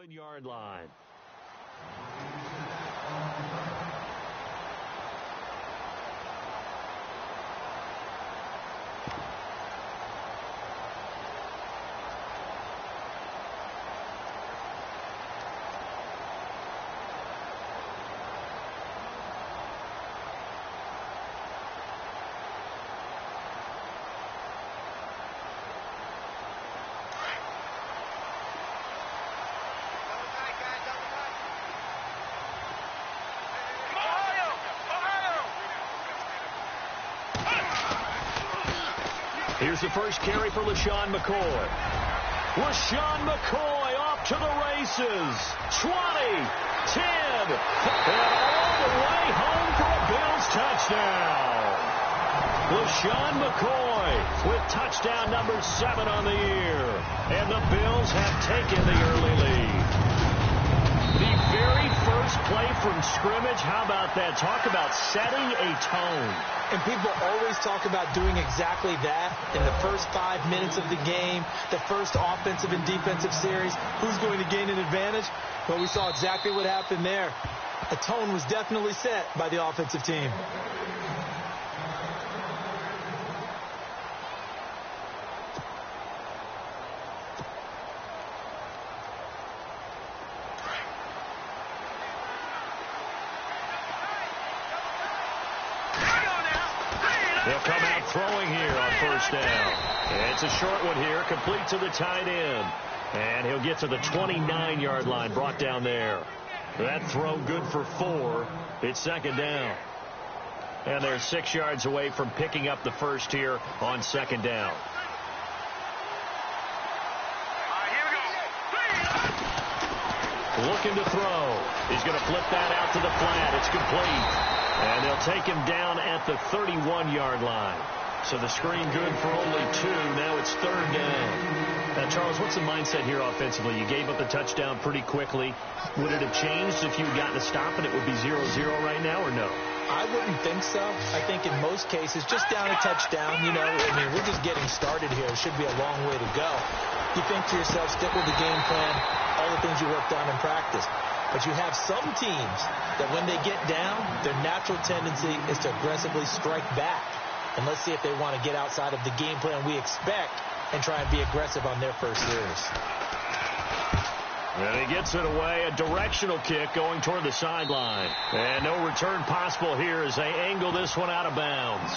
7-yard line. Here's the first carry for LaShawn McCoy. LaShawn McCoy off to the races. 20, 10, and all the way home for a Bills touchdown. LaShawn McCoy with touchdown number 7 on the year. And the Bills have taken the early lead. The very first play from scrimmage, how about that? Talk about setting a tone. And people always talk about doing exactly that in the first 5 minutes of the game, the first offensive and defensive series. Who's going to gain an advantage? Well, we saw exactly what happened there. A tone was definitely set by the offensive team. They'll come out throwing here on first down. It's a short one here, complete to the tight end. And he'll get to the 29-yard line, brought down there. That throw good for 4. It's second down. And they're 6 yards away from picking up the first here on second down. Looking to throw. He's going to flip that out to the flat. It's complete. And they'll take him down at the 31-yard line. So the screen good for only 2. Now it's third down. Now, Charles, what's the mindset here offensively? You gave up the touchdown pretty quickly. Would it have changed if you had gotten a stop and it would be 0-0 right now, or no? I wouldn't think so. I think in most cases, just down a touchdown, you know, I mean, we're just getting started here. It should be a long way to go. You think to yourself, stick with the game plan, all the things you worked on in practice. But you have some teams that when they get down, their natural tendency is to aggressively strike back. And let's see if they want to get outside of the game plan we expect and try and be aggressive on their first series. And he gets it away. A directional kick going toward the sideline. And no return possible here as they angle this one out of bounds.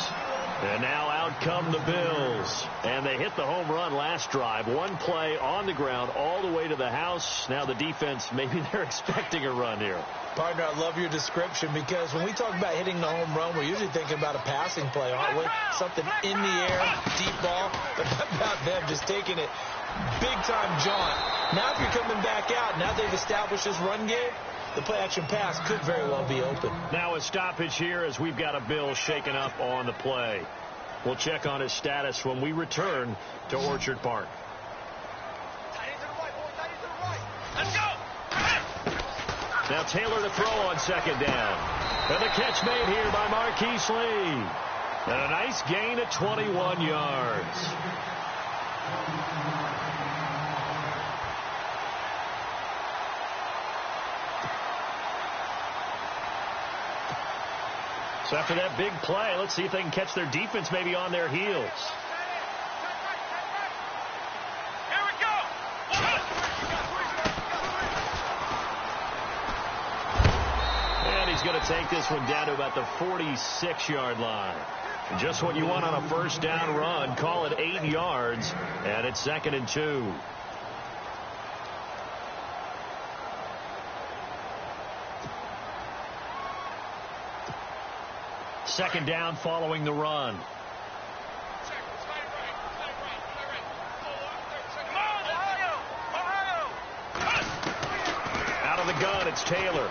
And now out come the Bills. And they hit the home run last drive. One play on the ground all the way to the house. Now the defense, maybe they're expecting a run here. Partner, I love your description because when we talk about hitting the home run, we're usually thinking about a passing play, aren't we? Something in the air, deep ball. But how about them just taking it big-time jaunt? Now if you're coming back out, now they've established this run game, the play-action pass could very well be open. Now a stoppage here as we've got a Bill shaken up on the play. We'll check on his status when we return to Orchard Park. Let's go! Now Taylor to throw on second down. And the catch made here by Marquise Lee. And a nice gain of 21 yards. So after that big play, let's see if they can catch their defense maybe on their heels. Here we go! And he's going to take this one down to about the 46-yard line. Just what you want on a first down run. Call it 8 yards, and it's 2nd and 2. Second down following the run. Out of the gun, it's Taylor.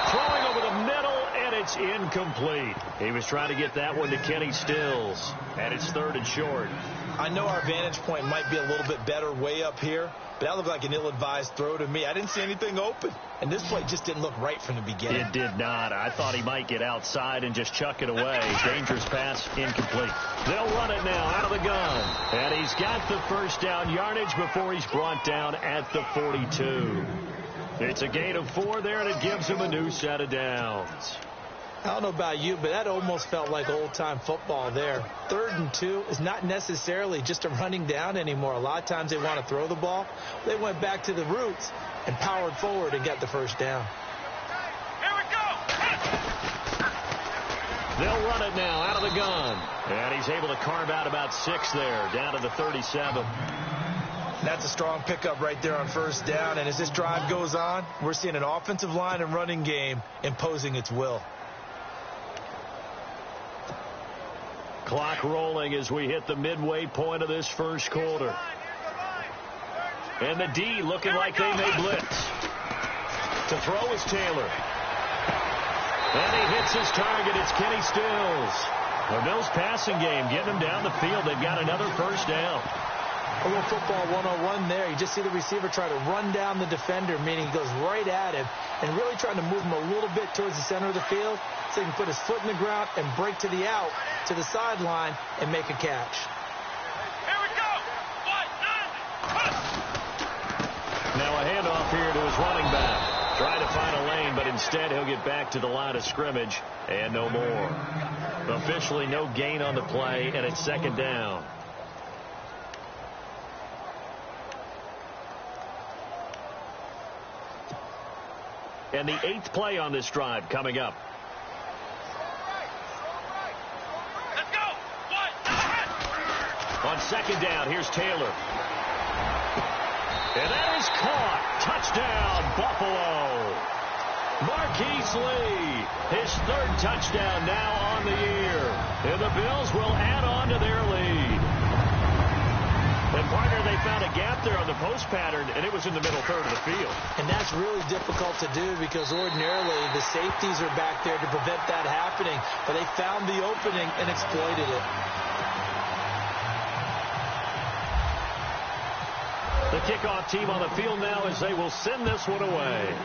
Throwing over the middle, and it's incomplete. He was trying to get that one to Kenny Stills, and it's 3rd and short. I know our vantage point might be a little bit better way up here, but that looked like an ill-advised throw to me. I didn't see anything open, and this play just didn't look right from the beginning. It did not. I thought he might get outside and just chuck it away. Dangerous pass, incomplete. They'll run it now out of the gun, and he's got the first down yardage before he's brought down at the 42. It's a gain of 4 there, and it gives him a new set of downs. I don't know about you, but that almost felt like old-time football there. 3rd and 2 is not necessarily just a running down anymore. A lot of times they want to throw the ball. They went back to the roots and powered forward and got the first down. Here we go. They'll run it now out of the gun. And he's able to carve out about 6 there, down to the 37. That's a strong pickup right there on first down. And as this drive goes on, we're seeing an offensive line and running game imposing its will. Clock rolling as we hit the midway point of this first quarter. And the D looking like they may blitz. To throw is Taylor. And he hits his target. It's Kenny Stills. The Bills passing game getting them down the field. They've got another first down. A little football 101 there. You just see the receiver try to run down the defender, meaning he goes right at him and really trying to move him a little bit towards the center of the field so he can put his foot in the ground and break to the out, to the sideline, and make a catch. Here we go. Now a handoff here to his running back. Trying to find a lane, but instead he'll get back to the line of scrimmage and no more. Officially no gain on the play, and it's 2nd down. And the 8th play on this drive coming up. Let's go. On 2nd down, here's Taylor. And that is caught. Touchdown, Buffalo. Marquise Lee, his 3rd touchdown now on the year. And the Bills will add on to their lead. And, partner, they found a gap there on the post pattern, and it was in the middle third of the field. And that's really difficult to do because ordinarily the safeties are back there to prevent that happening. But they found the opening and exploited it. The kickoff team on the field now as they will send this one away.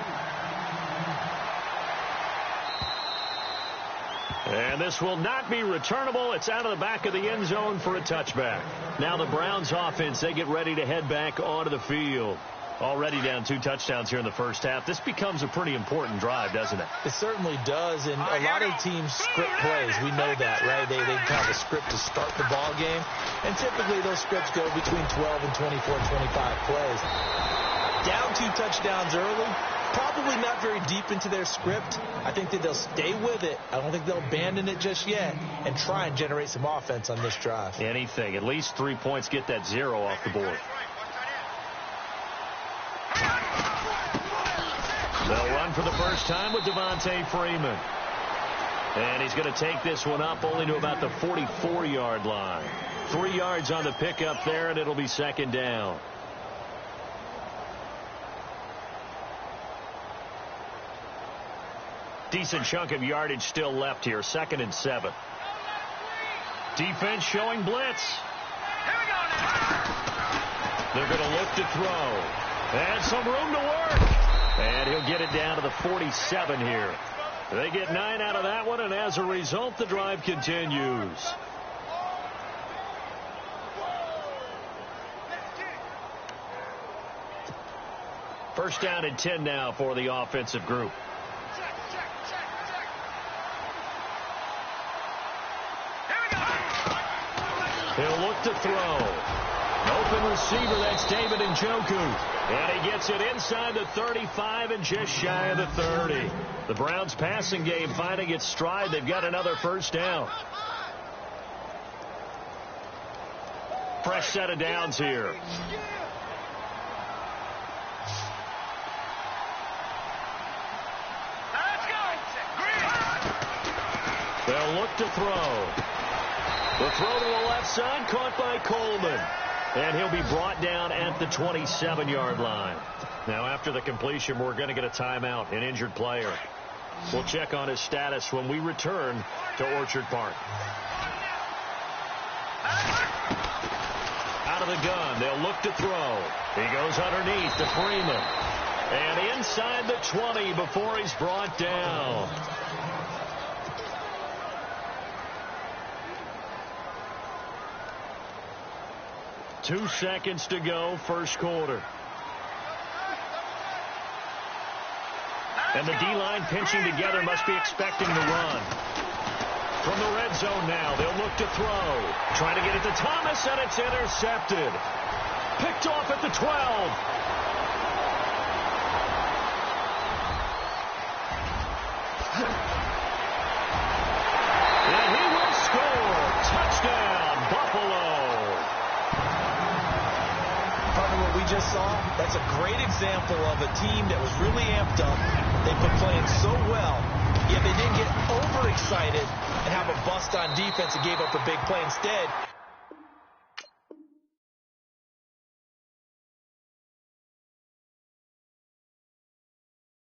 And this will not be returnable. It's out of the back of the end zone for a touchback. Now the Browns offense, they get ready to head back onto the field. Already down 2 touchdowns here in the first half. This becomes a pretty important drive, doesn't it? It certainly does, and a lot of teams script plays. We know that, right? They have a script to start the ball game, and typically those scripts go between 12 and 24, 25 plays. Down 2 touchdowns early, probably not very deep into their script. I think that they'll stay with it. I don't think they'll abandon it just yet and try and generate some offense on this drive. Anything. At least 3 points, get that 0 off the board. They'll run for the first time with Devontae Freeman. And he's going to take this one up only to about the 44-yard line. 3 yards on the pickup there, and it'll be 2nd down. Decent chunk of yardage still left here. 2nd and 7. Defense showing blitz. They're going to look to throw. And some room to work. And he'll get it down to the 47 here. They get 9 out of that one, and as a result, the drive continues. First down and 10 now for the offensive group. He'll look to throw. Open receiver, that's David Njoku. And he gets it inside the 35 and just shy of the 30. The Browns passing game finding its stride. They've got another first down. Fresh set of downs here. They'll look to throw. The throw to the left side, caught by Coleman. And he'll be brought down at the 27-yard line. Now, after the completion, we're going to get a timeout, an injured player. We'll check on his status when we return to Orchard Park. of the gun. They'll look to throw. He goes underneath to Freeman. And inside the 20 before he's brought down. Two seconds to go, first quarter. And the D-line pinching together must be expecting the run. From the red zone now, they'll look to throw. Trying to get it to Thomas, and it's intercepted. Picked off at the 12. And he will score. Touchdown, Buffalo. Partner, what we just saw, that's a great example of a team that was really amped up. They've been playing so well, yet they didn't get overexcited and have a bust on defense and gave up a big play instead.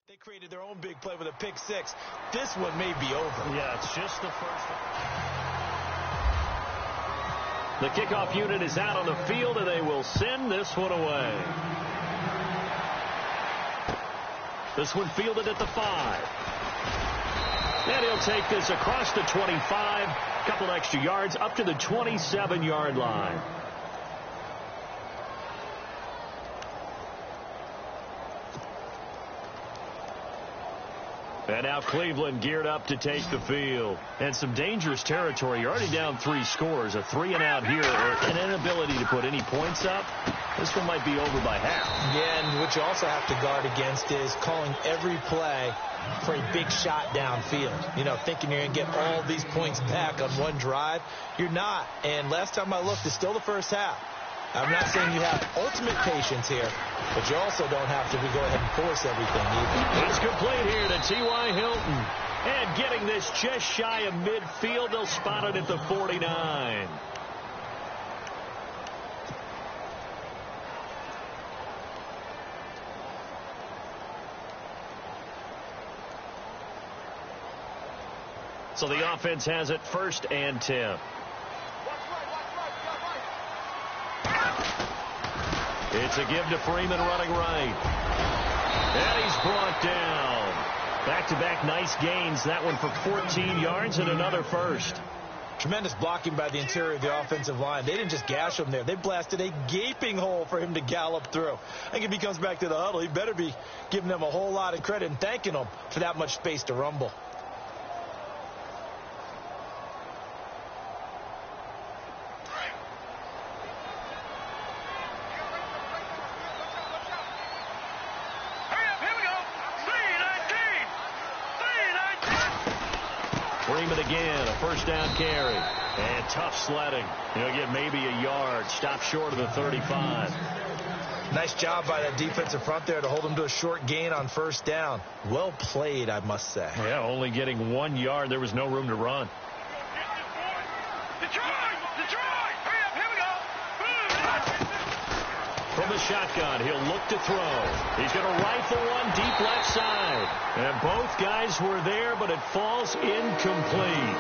They created their own big play with a pick six. This one may be over. Yeah, it's just the first. The kickoff unit is out on the field, and they will send this one away. This one fielded at the 5. And he'll take this across the 25. A couple extra yards up to the 27-yard line. And now Cleveland geared up to take the field. And some dangerous territory. You're already down 3 scores. A 3-and-out here, or an inability to put any points up. This one might be over by half. Yeah, and what you also have to guard against is calling every play for a big shot downfield. You know, thinking you're going to get all these points back on one drive. You're not. And last time I looked, it's still the first half. I'm not saying you have ultimate patience here, but you also don't have to go ahead and force everything either. It's complete here to T.Y. Hilton. And getting this just shy of midfield, they'll spot it at the 49. So the offense has it 1st and 10. It's a give to Freeman running right. And he's brought down. Back-to-back nice gains. That one for 14 yards and another first. Tremendous blocking by the interior of the offensive line. They didn't just gash him there. They blasted a gaping hole for him to gallop through. I think if he comes back to the huddle, he better be giving them a whole lot of credit and thanking them for that much space to rumble. Freeman again, a 1st down carry. And tough sledding. He'll get maybe a yard. Stop short of the 35. Nice job by that defensive front there to hold him to a short gain on 1st down. Well played, I must say. Yeah, only getting 1 yard. There was no room to run. From the shotgun, he'll look to throw. He's going to rifle one deep left side. And both guys were there, but it falls incomplete.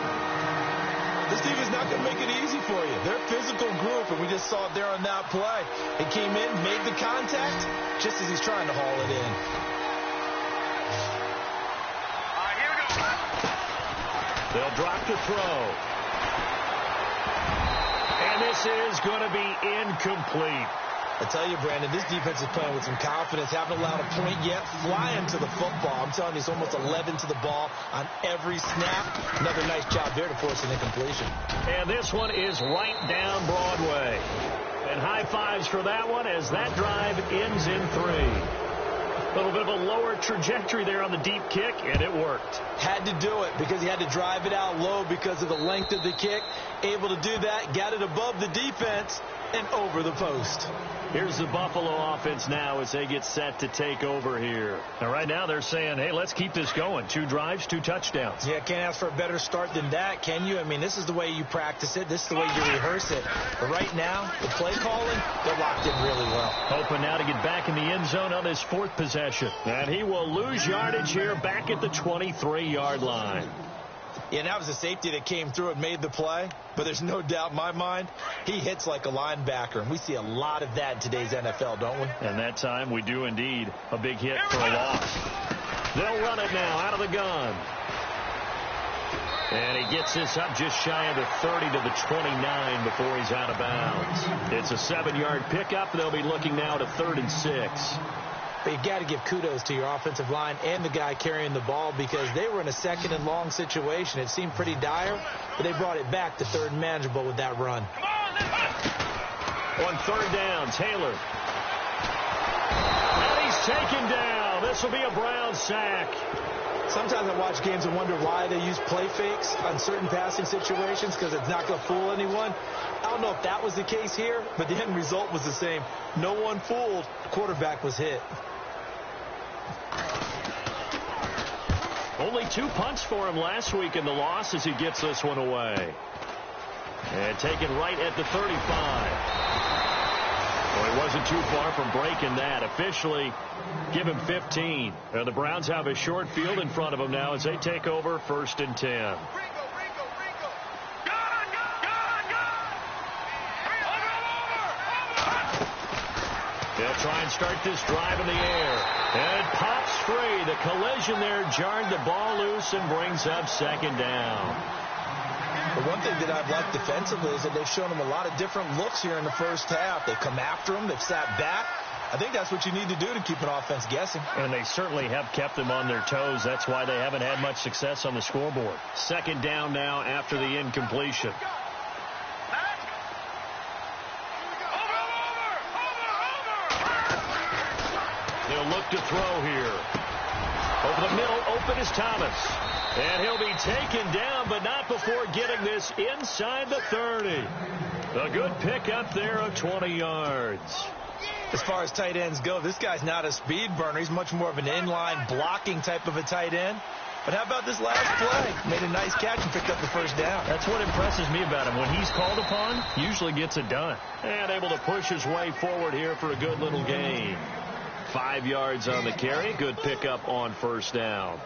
This team is not going to make it easy for you. They're a physical group, and we just saw it there on that play. He came in, made the contact, just as he's trying to haul it in. Here we go. They'll drop to throw. And this is going to be incomplete. I tell you, Brandon, this defense is playing with some confidence. Haven't allowed a point yet. Flying to the football. I'm telling you, it's almost 11 to the ball on every snap. Another nice job there to force an incompletion. And this one is right down Broadway. And high fives for that one as that drive ends in 3. A little bit of a lower trajectory there on the deep kick, and it worked. Had to do it because he had to drive it out low because of the length of the kick. Able to do that, got it above the defense and over the post. Here's the Buffalo offense now as they get set to take over here. Now, right now they're saying, hey, let's keep this going. 2 drives, 2 touchdowns. Yeah, can't ask for a better start than that, can you? I mean, this is the way you practice it. This is the way you rehearse it. But right now, the play calling, they're locked in really well. Hoping now to get back in the end zone on his 4th possession. And he will lose yardage here back at the 23-yard line. Yeah, and that was a safety that came through and made the play. But there's no doubt in my mind, he hits like a linebacker. And we see a lot of that in today's NFL, don't we? And that time we do indeed. A big hit for a loss. They'll run it now out of the gun. And he gets this up just shy of the 30 to the 29 before he's out of bounds. It's a 7-yard pickup. They'll be looking now to 3rd and 6. But you got to give kudos to your offensive line and the guy carrying the ball because they were in a 2nd and long situation. It seemed pretty dire, but they brought it back to 3rd and manageable with that run. On 3rd down, Taylor. And he's taken down. This will be a Browns sack. Sometimes I watch games and wonder why they use play fakes on certain passing situations because it's not going to fool anyone. I don't know if that was the case here, but the end result was the same. No one fooled. Quarterback was hit. Only 2 punts for him last week in the loss as he gets this one away. And taken right at the 35. Well, he wasn't too far from breaking that. Officially, give him 15. The Browns have a short field in front of them now as they take over 1st and 10. They'll try and start this drive in the air. And it pops free. The collision there jarred the ball loose and brings up 2nd down. The one thing that I've liked defensively is that they've shown them a lot of different looks here in the first half. They've come after them. They've sat back. I think that's what you need to do to keep an offense guessing. And they certainly have kept them on their toes. That's why they haven't had much success on the scoreboard. 2nd down now after the incompletion. They'll look to throw here. Over the middle, open is Thomas. And he'll be taken down, but not before getting this inside the 30. A good pickup there of 20 yards. As far as tight ends go, this guy's not a speed burner. He's much more of an inline blocking type of a tight end. But how about this last play? Made a nice catch and picked up the 1st down. That's what impresses me about him. When he's called upon, usually gets it done. And able to push his way forward here for a good little gain. 5 yards on the carry. Good pickup on 1st down.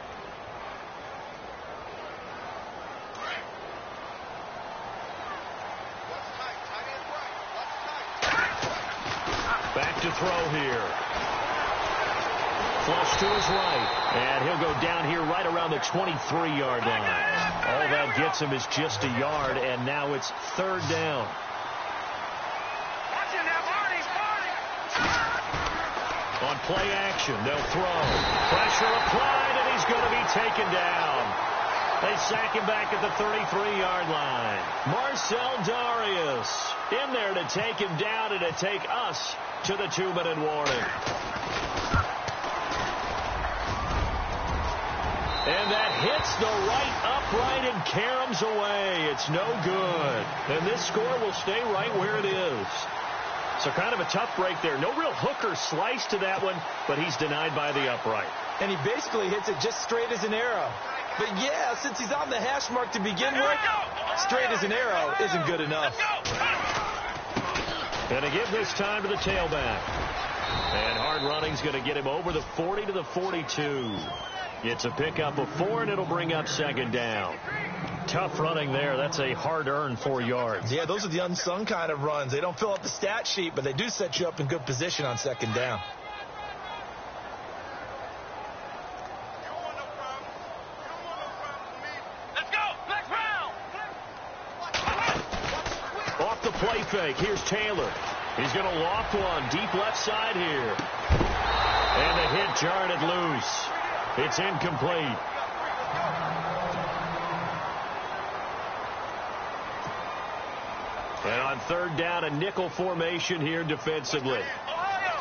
Back to throw here. Flush to his right. And he'll go down here right around the 23-yard line. All that gets him is just a yard, and now it's 3rd down. On play action, they'll throw. Pressure applied, and he's going to be taken down. They sack him back at the 33-yard line. Marcel Darius in there to take him down and to take us to the 2-minute warning. And that hits the right upright and caroms away. It's no good. And this score will stay right where it is. So kind of a tough break there. No real hooker slice to that one, but he's denied by the upright. And he basically hits it just straight as an arrow. But yeah, since he's on the hash mark to begin with, straight as an arrow isn't good enough. And to give this time to the tailback. And hard running's going to get him over the 40 to the 42. It's a pickup of 4, and it'll bring up 2nd down. Tough running there. That's a hard-earned 4 yards. Yeah, those are the unsung kind of runs. They don't fill up the stat sheet, but they do set you up in good position on 2nd down. Let's go! Next round! Off the play fake. Here's Taylor. He's going to loft one deep left side here. And the hit jarred it loose. It's incomplete. And on 3rd down, a nickel formation here defensively. Ohio!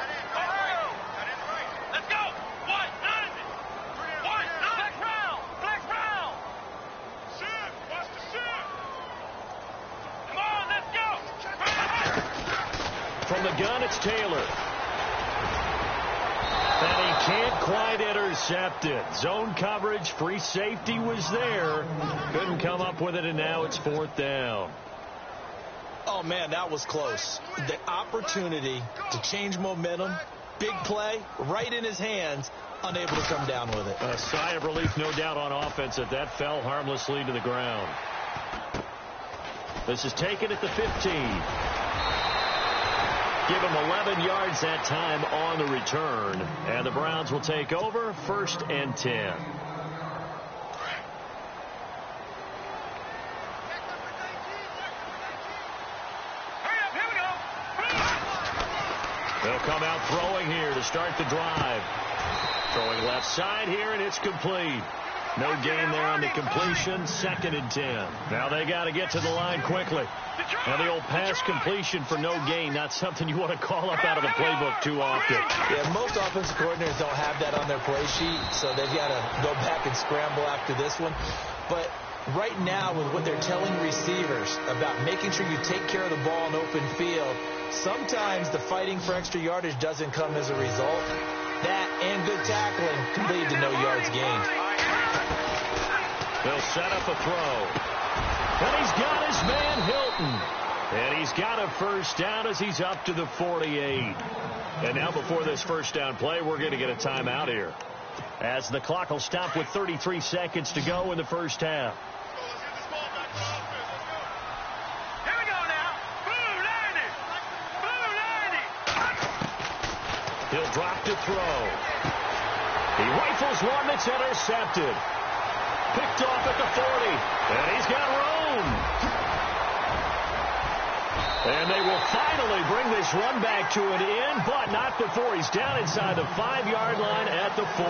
Let's go! One, next round! Next round! Shoot! Watch the shoot! Come on, let's go! From the gun, it's Taylor. And he can't quite intercept it. Zone coverage, free safety was there. Couldn't come up with it, and now it's 4th down. Oh, man, that was close. The opportunity to change momentum Big play, right in his hands, unable to come down with it. A sigh of relief, no doubt, on offense that fell harmlessly to the ground. This is taken at the 15. Give him 11 yards that time on the return. And the Browns will take over, 1st and 10. They'll come out throwing here to start the drive. Throwing left side here, and it's complete. No gain there on the completion. 2nd and 10. Now they got to get to the line quickly. Now the old pass completion for no gain, not something you want to call up out of the playbook too often. Yeah, most offensive coordinators don't have that on their play sheet, so they've got to go back and scramble after this one. But right now, with what they're telling receivers about making sure you take care of the ball in open field, sometimes the fighting for extra yardage doesn't come as a result. That and good tackling can lead to no yards gained. They'll set up a throw. And he's got his man Hilton. And he's got a first down as he's up to the 48. And now before this first down play, we're going to get a timeout here, as the clock will stop with 33 seconds to go in the first half. Here we go now. Blue 90. Blue 90. He'll drop to throw. He rifles one that's intercepted. Picked off at the 40. And he's got room. And they will finally bring this run back to an end, but not before he's down inside the 5-yard line at the 4.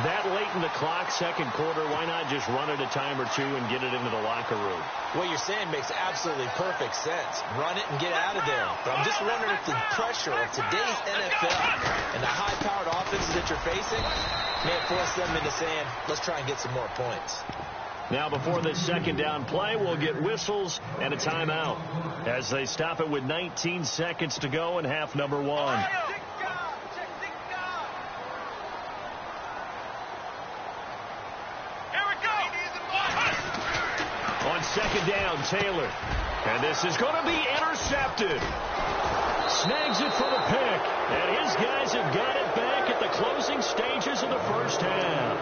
That late in the clock, second quarter, why not just run it a time or two and get it into the locker room? What you're saying makes absolutely perfect sense. Run it and get out of there. But I'm just wondering if the pressure of today's NFL and the high-powered offenses that you're facing may have forced them into saying, let's try and get some more points. Now before this second down play, we'll get whistles and a timeout as they stop it with 19 seconds to go in half number 1. On second down, Taylor. And this is going to be intercepted. Snags it for the pick. And his guys have got it back at the closing stages of the first half.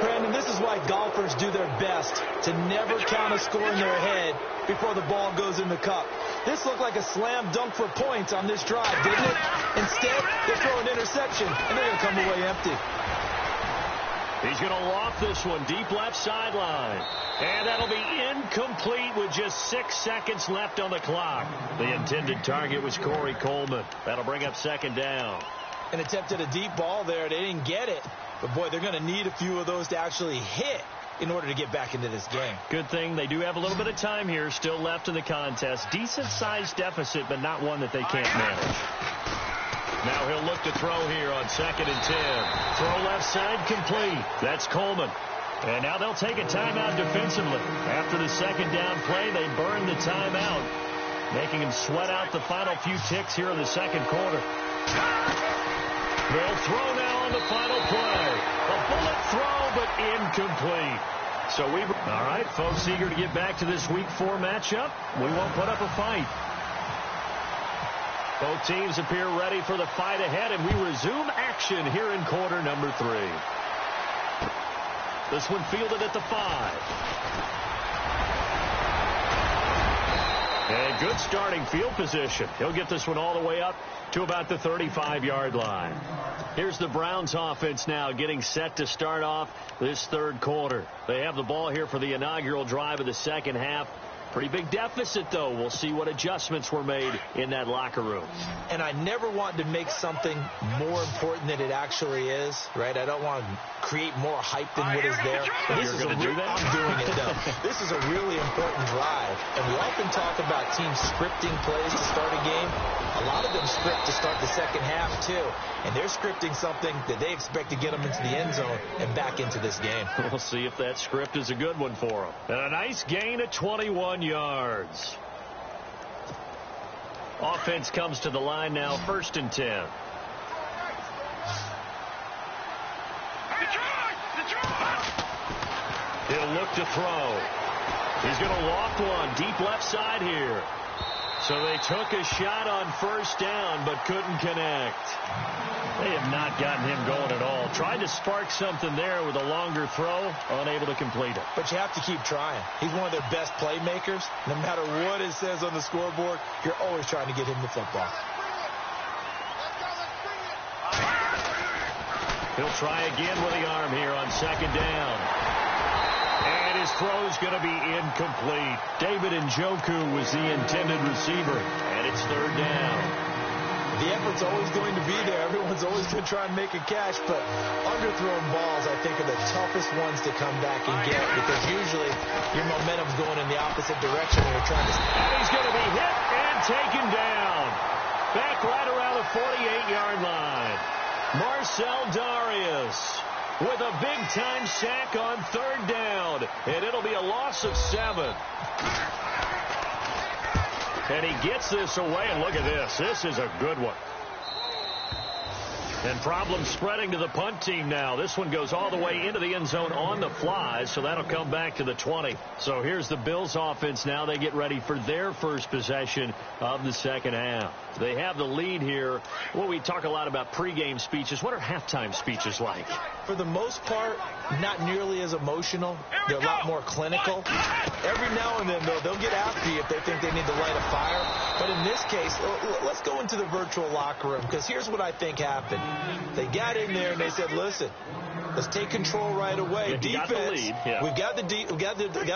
Brandon, this is why golfers do their best to never count a score in their head before the ball goes in the cup. This looked like a slam dunk for points on this drive, didn't it? Instead, they throw an interception, and they're going to come away empty. He's going to loft this one deep left sideline. And that'll be incomplete with just 6 seconds left on the clock. The intended target was Corey Coleman. That'll bring up second down. An attempt at a deep ball there. They didn't get it. But, boy, they're going to need a few of those to actually hit in order to get back into this game. Good thing they do have a little bit of time here still left in the contest. Decent-sized deficit, but not one that they can't manage. Now he'll look to throw here on 2nd and 10. Throw left side complete. That's Coleman. And now they'll take a timeout defensively. After the second down play, they burn the timeout, making him sweat out the final few ticks here in the second quarter. They'll throw now on the final play. A bullet throw, but incomplete. So all right, folks, eager to get back to this Week 4 matchup. We won't put up a fight. Both teams appear ready for the fight ahead, and we resume action here in quarter number 3. This one fielded at the 5. And good starting field position. He'll get this one all the way up to about the 35-yard line. Here's the Browns offense now getting set to start off this third quarter. They have the ball here for the inaugural drive of the second half. Pretty big deficit, though. We'll see what adjustments were made in that locker room. And I never want to make something more important than it actually is, right? I don't want to create more hype than what is there. You're going to do that? I'm doing it, though. This is a really important drive. And we often talk about teams scripting plays to start a game. A lot of them script to start the second half, too. And they're scripting something that they expect to get them into the end zone and back into this game. We'll see if that script is a good one for them. And a nice gain of 21 yards. Offense comes to the line now, 1st and 10. He'll look to throw. He's going to loft one deep left side here. So they took a shot on first down, but couldn't connect. They have not gotten him going at all. Tried to spark something there with a longer throw, unable to complete it. But you have to keep trying. He's one of their best playmakers. No matter what it says on the scoreboard, you're always trying to get him the football. He'll try again with the arm here on second down. And his throw's going to be incomplete. David Njoku was the intended receiver, and it's third down. The effort's always going to be there. Everyone's always going to try and make a catch, but underthrown balls, I think, are the toughest ones to come back and get because usually your momentum's going in the opposite direction when you're trying to... And he's going to be hit and taken down. Back right around the 48-yard line. Marcel Darius with a big-time sack on third down, and it'll be a loss of 7. And he gets this away, and look at this. This is a good one. And problems spreading to the punt team now. This one goes all the way into the end zone on the fly, so that'll come back to the 20. So here's the Bills offense now. They get ready for their first possession of the second half. They have the lead here. Well, we talk a lot about pregame speeches. What are halftime speeches like? For the most part, not nearly as emotional. They're a lot more clinical. Every now and then, though, they'll get after you if they think they need to light a fire. But in this case, let's go into the virtual locker room, because here's what I think happened. They got in there and they said, listen, let's take control right away. Yeah, defense, got the lead. Yeah. we got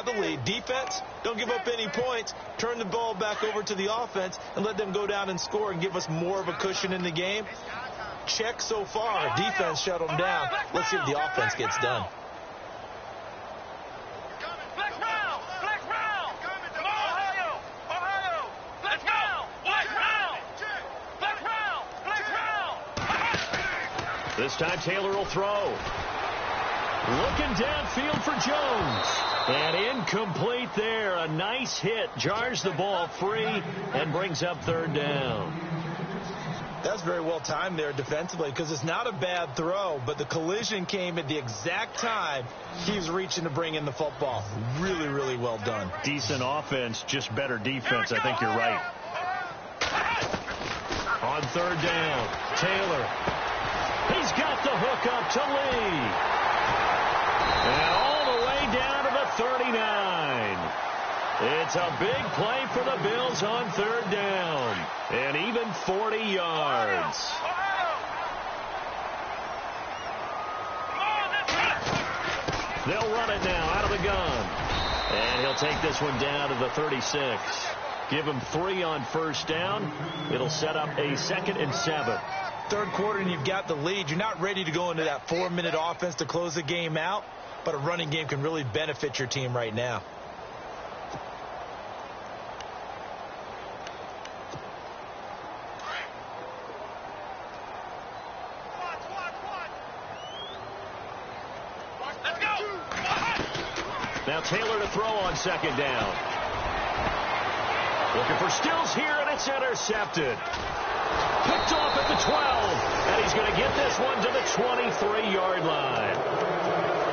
the lead. Defense, don't give up any points. Turn the ball back over to the offense and let them go down and score and give us more of a cushion in the game. Check so far. Defense shut them down. Let's see if the offense gets done. This time Taylor will throw. Looking downfield for Jones. And incomplete there. A nice hit. Jars the ball free and brings up third down. That's very well timed there defensively because it's not a bad throw, but the collision came at the exact time he was reaching to bring in the football. Really, really well done. Decent offense, just better defense. I think you're right. On third down, Taylor. He's got the hook up to Lee. And all the way down to the 39. It's a big play for the Bills on third down. And even 40 yards. They'll run it now out of the gun. And he'll take this one down to the 36. Give him 3 on first down. It'll set up a 2nd and 7. Third quarter and you've got the lead. You're not ready to go into that 4-minute offense to close the game out, but a running game can really benefit your team right now. Now Taylor to throw on second down. Looking for Stills here, and it's intercepted. Picked off at the 12, and he's going to get this one to the 23-yard line.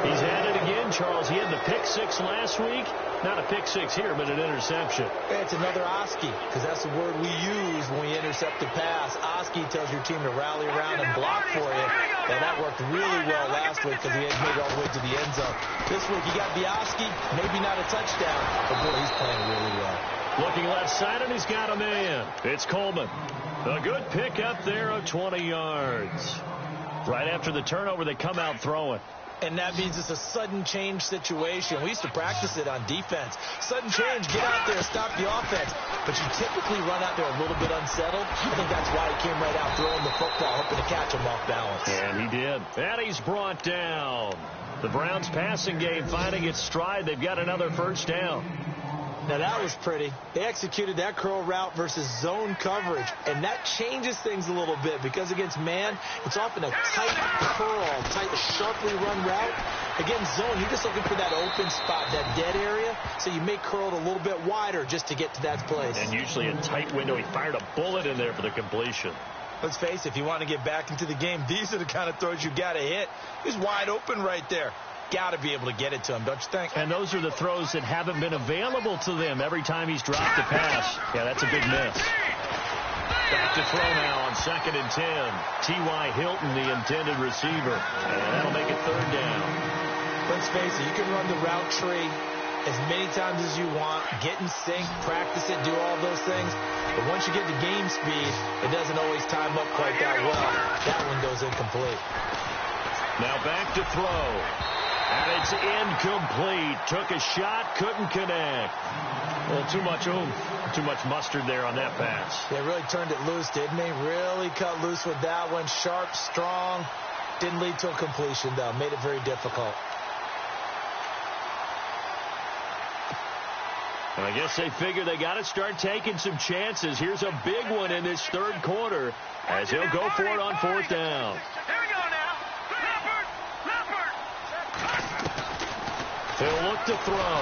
He's had it again, Charles. He had the pick 6 last week. Not a pick 6 here, but an interception. It's another Oski, because that's the word we use when we intercept the pass. Oski tells your team to rally around and block for you. And that worked really well last week because he had made it all the way to the end zone. This week, he got the Oski, maybe not a touchdown, but boy, he's playing really well. Looking left side, and he's got a man. It's Coleman. A good pick up there of 20 yards. Right after the turnover, they come out throwing. And that means it's a sudden change situation. We used to practice it on defense. Sudden change, get out there, stop the offense. But you typically run out there a little bit unsettled. I think that's why he came right out throwing the football, hoping to catch him off balance. And he did. And he's brought down. The Browns passing game finding its stride. They've got another first down. Now that was pretty. They executed that curl route versus zone coverage, and that changes things a little bit because against man, it's often a tight curl, sharply run route. Against zone, you're just looking for that open spot, that dead area, so you may curl it a little bit wider just to get to that place. And usually a tight window. He fired a bullet in there for the completion. Let's face it, if you want to get back into the game, these are the kind of throws you got to hit. He's wide open right there. got to be able to get it to him, don't you think? And those are the throws that haven't been available to them every time he's dropped a pass. Yeah, that's a big miss. Back to throw now on 2nd and 10. T.Y. Hilton, the intended receiver. And that'll make it 3rd down. Let's face it, you can run the route tree as many times as you want, get in sync, practice it, do all those things. But once you get to game speed, it doesn't always time up quite that well. That one goes incomplete. Now back to throw. And it's incomplete. Took a shot, couldn't connect. Well, too much oomph, too much mustard there on that pass. They really turned it loose, didn't they? Really cut loose with that one. Sharp, strong. Didn't lead to a completion, though. Made it very difficult. And I guess they figure they got to start taking some chances. Here's a big one in this 3rd quarter as he'll go for it on 4th down. Here we go now. Leopard. He'll look to throw.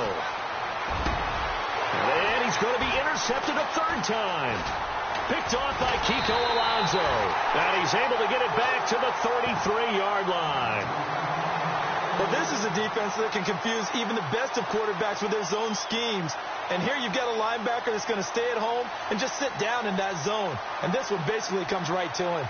And he's going to be intercepted a 3rd time. Picked off by Kiko Alonso. And he's able to get it back to the 33-yard line. Well, this is a defense that can confuse even the best of quarterbacks with their zone schemes. And here you've got a linebacker that's going to stay at home and just sit down in that zone. And this one basically comes right to him.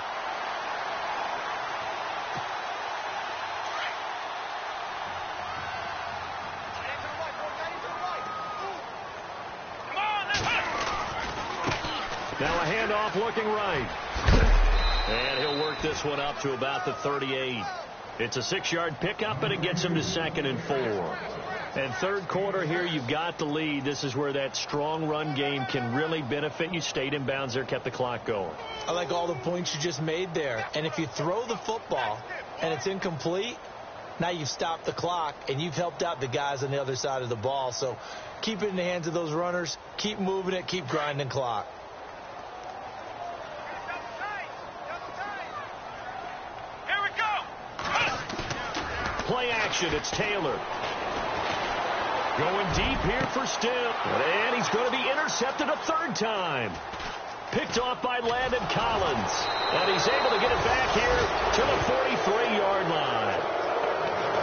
Now a handoff looking right. And he'll work this one up to about the 38. It's a 6-yard pickup, and it gets him to 2nd and 4. And 3rd quarter here, you've got the lead. This is where that strong run game can really benefit you. Stayed in bounds there, kept the clock going. I like all the points you just made there. And if you throw the football and it's incomplete, now you've stopped the clock, and you've helped out the guys on the other side of the ball. So keep it in the hands of those runners. Keep moving it. Keep grinding clock. Play action. It's Taylor. Going deep here for Still. And he's going to be intercepted a 3rd time. Picked off by Landon Collins. And he's able to get it back here to the 43-yard line.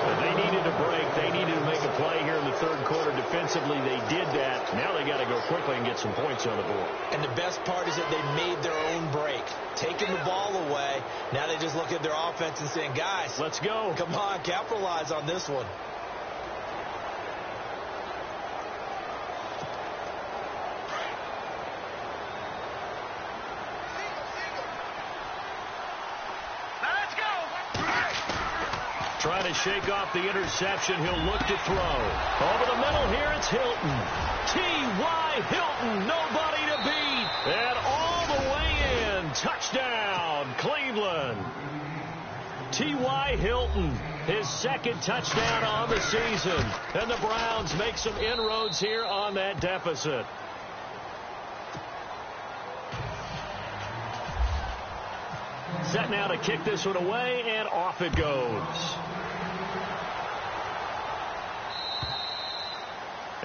But they needed a break. They needed to make a play here in the 3rd quarter defensively. They did that. Now they got to go quickly and get some points on the board. And the best part is that they made their own break. Taking the ball away. Now they just look at their offense and saying, guys, let's go. Come on, capitalize on this one. Let's go. Trying to shake off the interception. He'll look to throw. Over the middle here, it's Hilton. T.Y. Hilton, nobody to beat. And all the way in. Touchdown, Cleveland. T.Y. Hilton, his 2nd touchdown on the season. And the Browns make some inroads here on that deficit. Set now to kick this one away, and off it goes.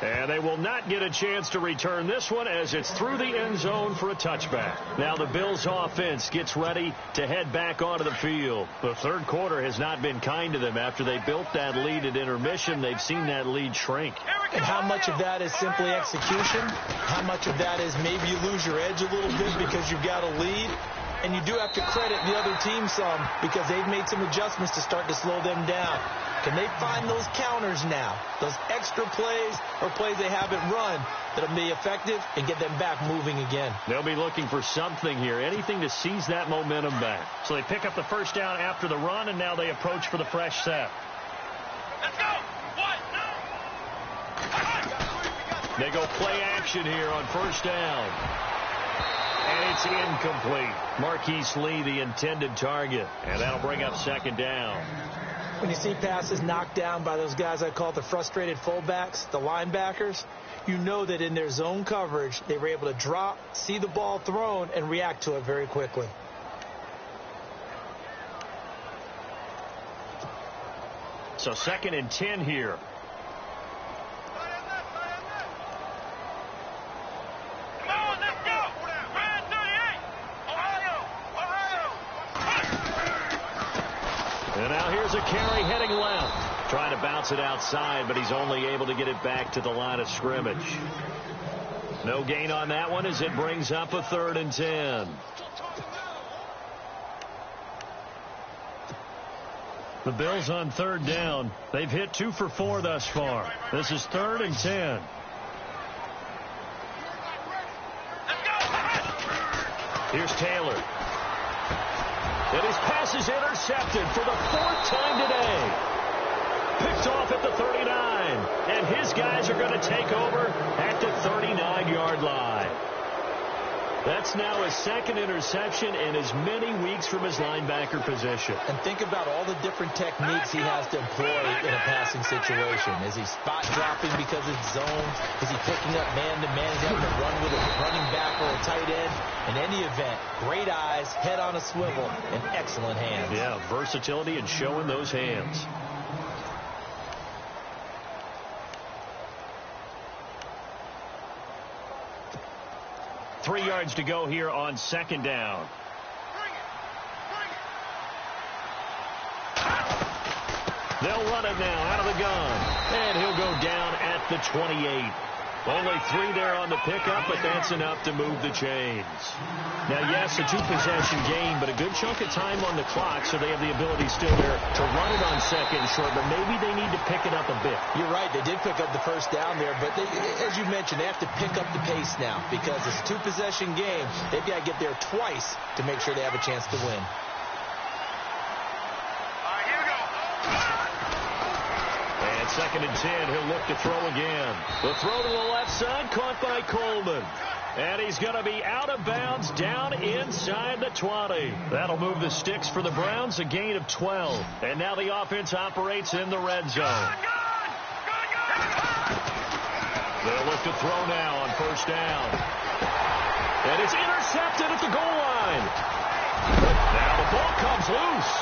And they will not get a chance to return this one as it's through the end zone for a touchback. Now the Bills offense gets ready to head back onto the field. The 3rd quarter has not been kind to them. After they built that lead at intermission, they've seen that lead shrink. And how much of that is simply execution? How much of that is maybe you lose your edge a little bit because you've got a lead? And you do have to credit the other team some because they've made some adjustments to start to slow them down. Can they find those counters now, those extra plays or plays they haven't run that'll be effective and get them back moving again? They'll be looking for something here, anything to seize that momentum back. So they pick up the 1st down after the run, and now they approach for the fresh set. Let's go. What? They go play action here on 1st down. And it's incomplete. Marquise Lee, the intended target. And that'll bring up 2nd down. When you see passes knocked down by those guys I call the frustrated fullbacks, the linebackers, you know that in their zone coverage, they were able to drop, see the ball thrown, and react to it very quickly. So 2nd and 10 here. Ohio. And now here's a carry heading left. Trying to bounce it outside, but he's only able to get it back to the line of scrimmage. No gain on that one as it brings up a 3rd and 10. The Bills on 3rd down. They've hit 2 for 4 thus far. This is 3rd and 10. Here's Taylor. And his pass is intercepted for the 4th time today. Picked off at the 39. And his guys are going to take over at the 39-yard line. That's now his 2nd interception in as many weeks from his linebacker position. And think about all the different techniques he has to employ in a passing situation. Is he spot dropping because it's zones? Is he picking up man-to-man? Is he having to run with a running back or a tight end? In any event, great eyes, head on a swivel, and excellent hands. Yeah, versatility and showing those hands. Three yards to go here on 2nd down. They'll run it now out of the gun. And he'll go down at the 28. Only 3 there on the pickup, but that's enough to move the chains. Now, yes, a 2-possession game, but a good chunk of time on the clock, so they have the ability still there to run it on 2nd and short, but maybe they need to pick it up a bit. You're right. They did pick up the 1st down there, but they, as you mentioned, they have to pick up the pace now because it's a 2-possession game. They've got to get there twice to make sure they have a chance to win. And 2nd and 10, he'll look to throw again. The throw to the left side, caught by Coleman. And he's going to be out of bounds down inside the 20. That'll move the sticks for the Browns, a gain of 12. And now the offense operates in the red zone. They'll look to throw now on 1st down. And it's intercepted at the goal line. Now the ball comes loose.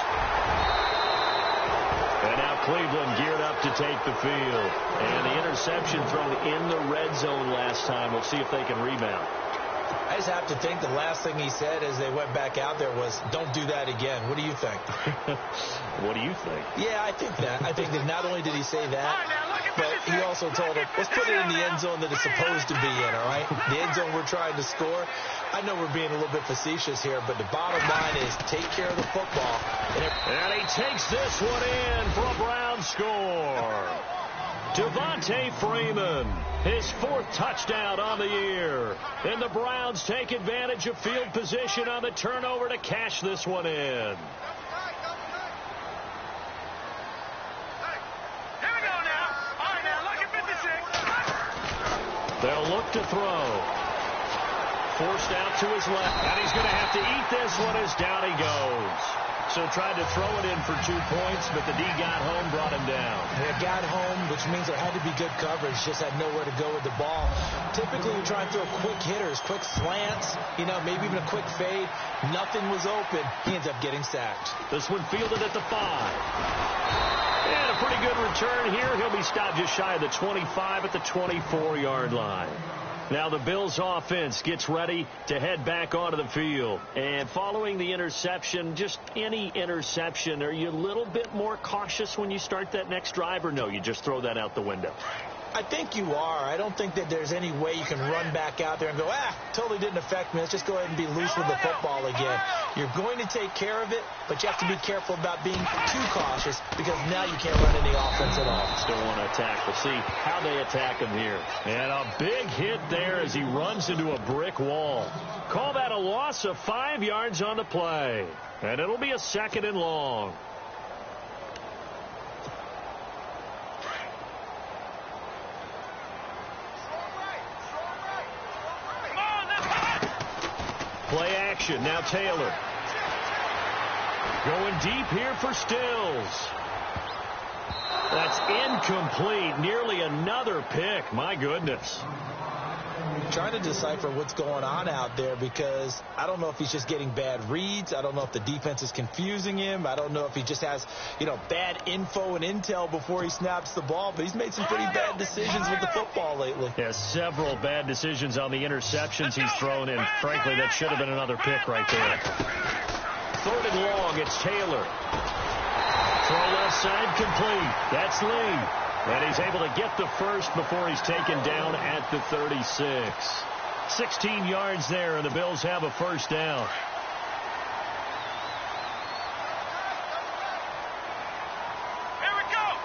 And now Cleveland geared up to take the field. And the interception thrown in the red zone last time. We'll see if they can rebound. I just have to think the last thing he said as they went back out there was, don't do that again. What do you think? What do you think? Yeah, I think that. I think that not only did he say that, but he also told him, let's put it in the end zone that it's supposed to be in, all right? The end zone we're trying to score. I know we're being a little bit facetious here, but the bottom line is take care of the football. And he takes this one in for a Brown score. Devontae Freeman, his 4th touchdown on the year. And the Browns take advantage of field position on the turnover to cash this one in. They'll look to throw. Forced out to his left. And he's going to have to eat this one as down he goes. So tried to throw it in for 2 points, but the D got home, brought him down. They got home, which means there had to be good coverage. Just had nowhere to go with the ball. Typically, we try and throw quick hitters, quick slants, maybe even a quick fade. Nothing was open. He ends up getting sacked. This one fielded at the 5. And a pretty good return here. He'll be stopped just shy of the 25 at the 24-yard line. Now the Bills offense gets ready to head back onto the field. And following the interception, just any interception, are you a little bit more cautious when you start that next drive, or no, you just throw that out the window? I think you are. I don't think that there's any way you can run back out there and go, totally didn't affect me. Let's just go ahead and be loose with the football again. You're going to take care of it, but you have to be careful about being too cautious because now you can't run any offense at all. Still want to attack. We'll see how they attack him here. And a big hit there as he runs into a brick wall. Call that a loss of 5 yards on the play. And it'll be a 2nd and long. Play action. Now Taylor. Going deep here for Stills. That's incomplete. Nearly another pick. My goodness. Trying to decipher what's going on out there because I don't know if he's just getting bad reads. I don't know if the defense is confusing him. I don't know if he just has, bad info and intel before he snaps the ball. But he's made some pretty bad decisions with the football lately. Yeah, several bad decisions on the interceptions he's thrown, and frankly, that should have been another pick right there. 3rd and long, it's Taylor. Throw left side complete. That's Lee. And he's able to get the first before he's taken down at the 36. 16 yards there, and the Bills have a first down. Here we go.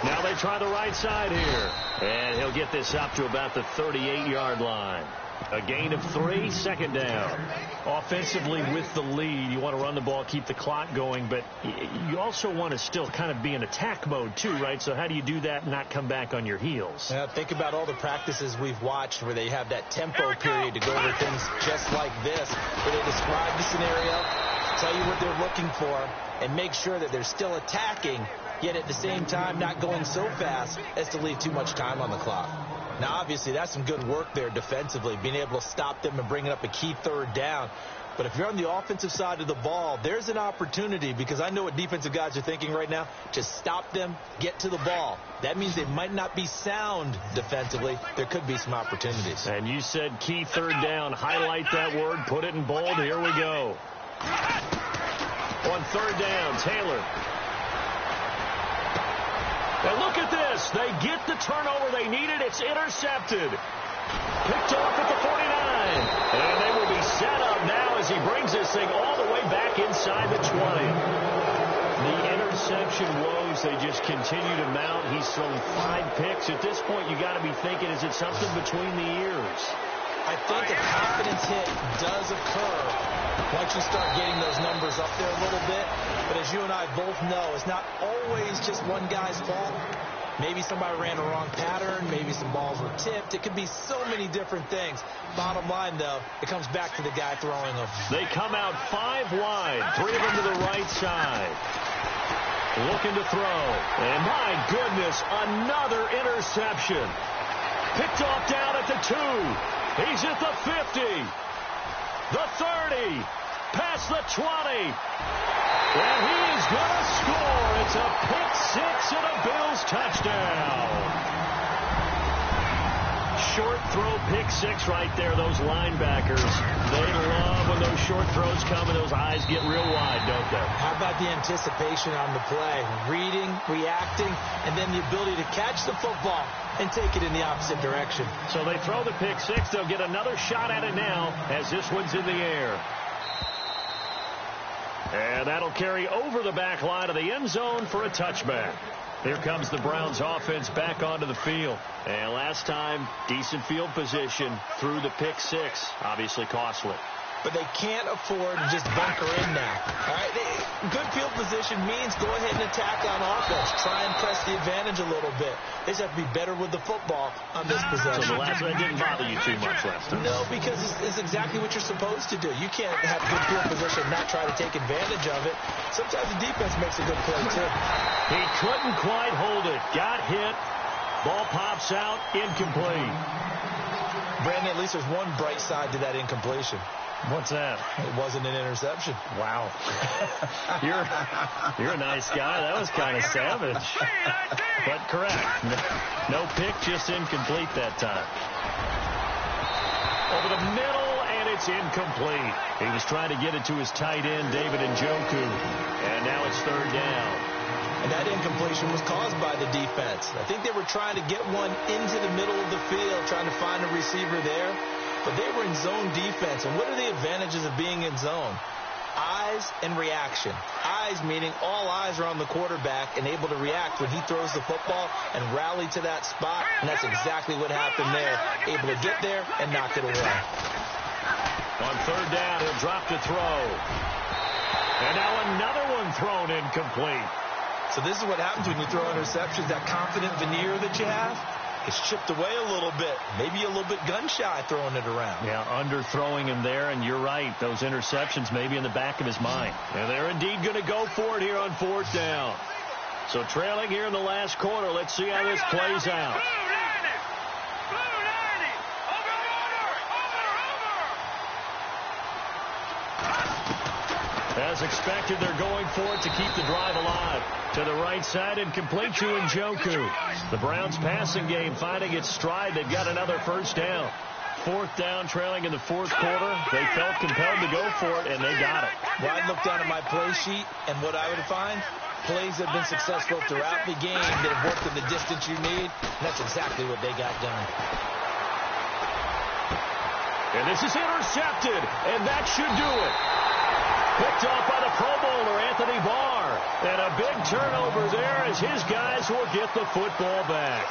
Now they try the right side here. And he'll get this up to about the 38-yard line. A gain of 3, second down. Offensively with the lead, you want to run the ball, keep the clock going, but you also want to still kind of be in attack mode too, right? So how do you do that and not come back on your heels? Think about all the practices we've watched where they have that tempo period to go over things just like this, where they describe the scenario, tell you what they're looking for, and make sure that they're still attacking, yet at the same time not going so fast as to leave too much time on the clock. Now, obviously, that's some good work there defensively, being able to stop them and bringing up a key third down. But if you're on the offensive side of the ball, there's an opportunity, because I know what defensive guys are thinking right now. Just stop them, get to the ball. That means they might not be sound defensively. There could be some opportunities. And you said key third down. Highlight that word, put it in bold. Here we go. On third down, Taylor. And look at this. They get the turnover they needed. It's intercepted. Picked off at the 49. And they will be set up now as he brings this thing all the way back inside the 20. The interception woes, they just continue to mount. He's thrown 5 picks. At this point, you got to be thinking, is it something between the ears? I think a confidence hit does occur once you start getting those numbers up there a little bit. But as you and I both know, it's not always just one guy's fault. Maybe somebody ran a wrong pattern. Maybe some balls were tipped. It could be so many different things. Bottom line, though, it comes back to the guy throwing them. They come out 5 wide, 3 of them to the right side. Looking to throw. And my goodness, another interception. Picked off down at the 2. He's at the 50, the 30, past the 20, and he's going to score. It's a pick 6 and a Bills touchdown. Short throw pick 6 right there. Those linebackers, they love when those short throws come and those eyes get real wide, don't they? How about the anticipation on the play? Reading, reacting, and then the ability to catch the football and take it in the opposite direction. So they throw the pick 6. They'll get another shot at it now as this one's in the air. And that'll carry over the back line of the end zone for a touchback. Here comes the Browns offense back onto the field. And last time, decent field position through the pick 6. Obviously costly. But they can't afford to just bunker in now. All right, good field position means go ahead and attack on offense. Try and press the advantage a little bit. They just have to be better with the football on this possession. So the last one didn't bother you too much last time. No, because it's exactly what you're supposed to do. You can't have good field position and not try to take advantage of it. Sometimes the defense makes a good play, too. He couldn't quite hold it. Got hit. Ball pops out. Incomplete. Brandon, at least there's one bright side to that incompletion. What's that? It wasn't an interception. Wow. You're a nice guy. That was kind of savage. But correct. No pick, just incomplete that time. Over the middle, and it's incomplete. He was trying to get it to his tight end, David Njoku. And now it's third down. And that incompletion was caused by the defense. I think they were trying to get one into the middle of the field, trying to find a receiver there. But they were in zone defense. And what are the advantages of being in zone? Eyes and reaction. Eyes meaning all eyes are on the quarterback and able to react when he throws the football and rally to that spot. And that's exactly what happened there. Able to get there and knock it away. On third down, he'll drop to throw. And now another one thrown incomplete. So this is what happens when you throw interceptions. That confident veneer that you have, it's chipped away a little bit. Maybe a little bit gun-shy throwing it around. Yeah, underthrowing him there, and you're right. Those interceptions may be in the back of his mind. And they're indeed going to go for it here on fourth down. So trailing here in the last quarter. Let's see how this plays out. As expected, they're going for it to keep the drive alive. To the right side and complete to Njoku. The Browns passing game finding its stride. They've got another first down. 4th down, trailing in the 4th quarter. They felt compelled to go for it, and they got it. Well, I looked down at my play sheet, and what I would find, plays have been successful throughout the game that have worked in the distance you need, and that's exactly what they got done. And this is intercepted, and that should do it. Picked off by the Pro Bowler, Anthony Barr. And a big turnover there as his guys will get the football back.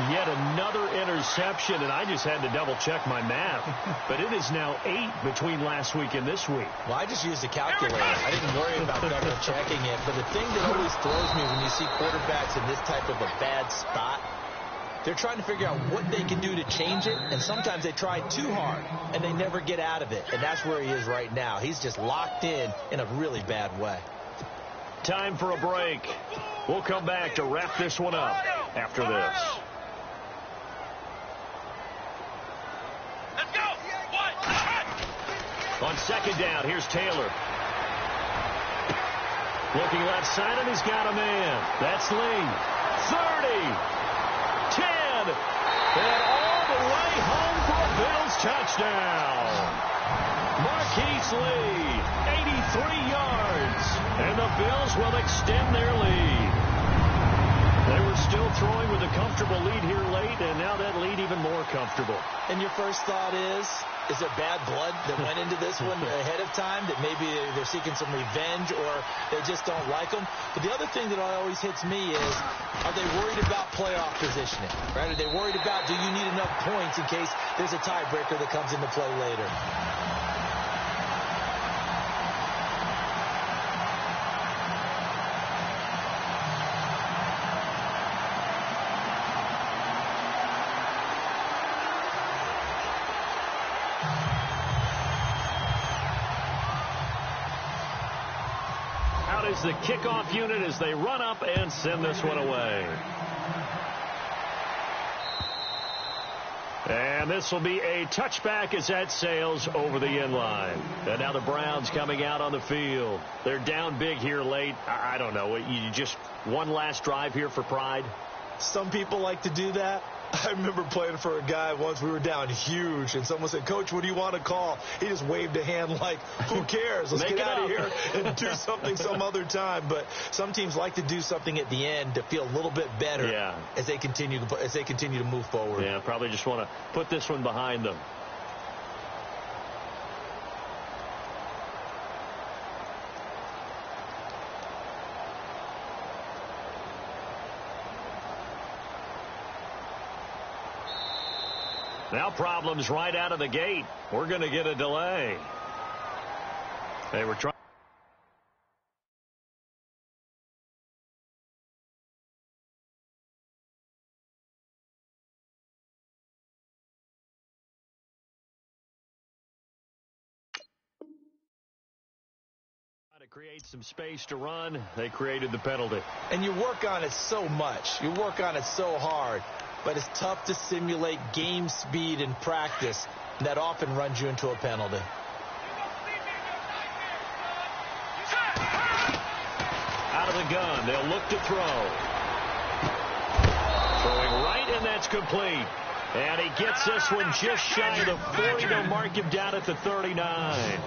Yet another interception, and I just had to double-check my math. But it is now 8 between last week and this week. Well, I just used a calculator. I didn't worry about double-checking it. But the thing that always throws me when you see quarterbacks in this type of a bad spot, they're trying to figure out what they can do to change it, and sometimes they try too hard, and they never get out of it. And that's where he is right now. He's just locked in a really bad way. Time for a break. We'll come back to wrap this one up after this. Let's go. On 2nd down, here's Taylor. Looking left side, and he's got a man. That's Lee. 30. 10, and all the way home for a Bills touchdown. Marquise Lee, 83 yards, and the Bills will extend their lead. They were still throwing with a comfortable lead here late, and now that lead even more comfortable. And your first thought is there bad blood that went into this one ahead of time, that maybe they're seeking some revenge or they just don't like them? But the other thing that always hits me is, are they worried about playoff positioning? Right? Are they worried about, do you need enough points in case there's a tiebreaker that comes into play later? Is the kickoff unit as they run up and send this one away. And this will be a touchback as that sails over the end line. And now the Browns coming out on the field. They're down big here late. I don't know. You just one last drive here for pride? Some people like to do that. I remember playing for a guy once. We were down huge, and someone said, "Coach, what do you want to call?" He just waved a hand like, who cares? Let's get out of here and do something some other time. But some teams like to do something at the end to feel a little bit better as they continue to move forward. Yeah, probably just want to put this one behind them. Now problems right out of the gate. We're going to get a delay. They were trying to create some space to run. They created the penalty. And you work on it so much. You work on it so hard. But it's tough to simulate game speed in practice. And that often runs you into a penalty. Out of the gun. They'll look to throw. Throwing right, and that's complete. And he gets this one just shy of the 40. They'll mark him down at the 39.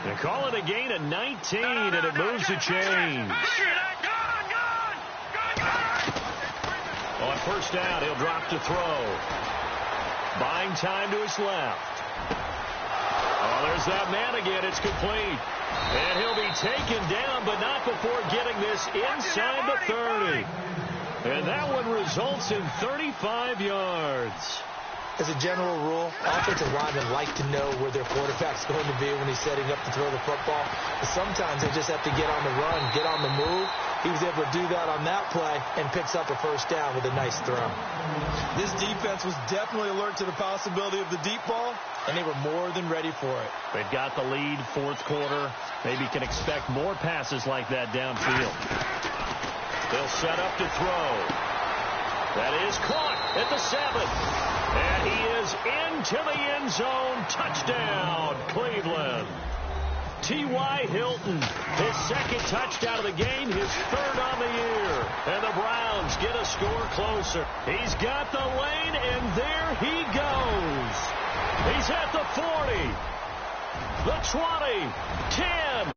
They call it a gain of 19, and it moves the chains. On 1st down, he'll drop to throw. Buying time to his left. Oh, there's that man again. It's complete. And he'll be taken down, but not before getting this inside the 30. And that one results in 35 yards. As a general rule, offensive linemen like to know where their quarterback's going to be when he's setting up to throw the football. But sometimes they just have to get on the run, get on the move. He was able to do that on that play and picks up a 1st down with a nice throw. This defense was definitely alert to the possibility of the deep ball, and they were more than ready for it. They've got the lead, 4th quarter. Maybe can expect more passes like that downfield. They'll set up to throw. That is caught at the 7. And he is into the end zone. Touchdown, Cleveland. T.Y. Hilton, his 2nd touchdown of the game, his 3rd on the year. And the Browns get a score closer. He's got the lane, and there he goes. He's at the 40, the 20, 10.